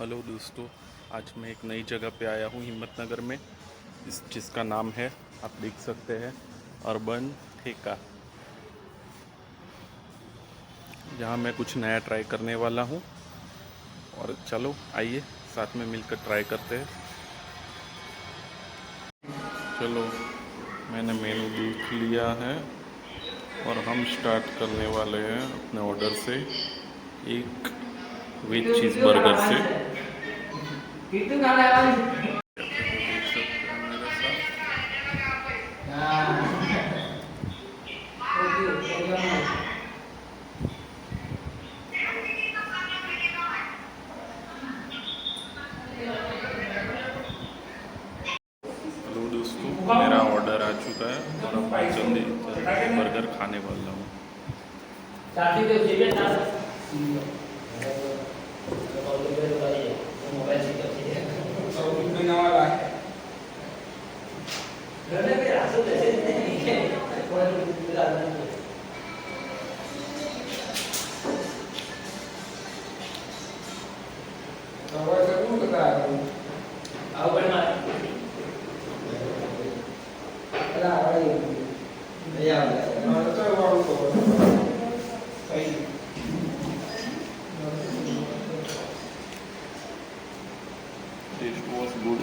Hello दोस्तों, आज मैं एक नई जगह पे आया हूँ हिम्मतनगर में, जिसका नाम है, आप देख सकते हैं, अर्बन ठेका। यहाँ मैं कुछ नया ट्राई करने वाला हूँ और चलो आइए साथ में मिलकर ट्राई करते हैं। चलो, मैंने मेनू देख लिया है और हम स्टार्ट करने वाले हैं अपने ऑर्डर से, एक वेज चीज़ बर्गर से। देख सकते हैं मेरे साथ। हेलो दोस्तों, मेरा ऑर्डर आ चुका है और अब मैं जल्दी बर्गर खाने वाला हूँ। Taste was good.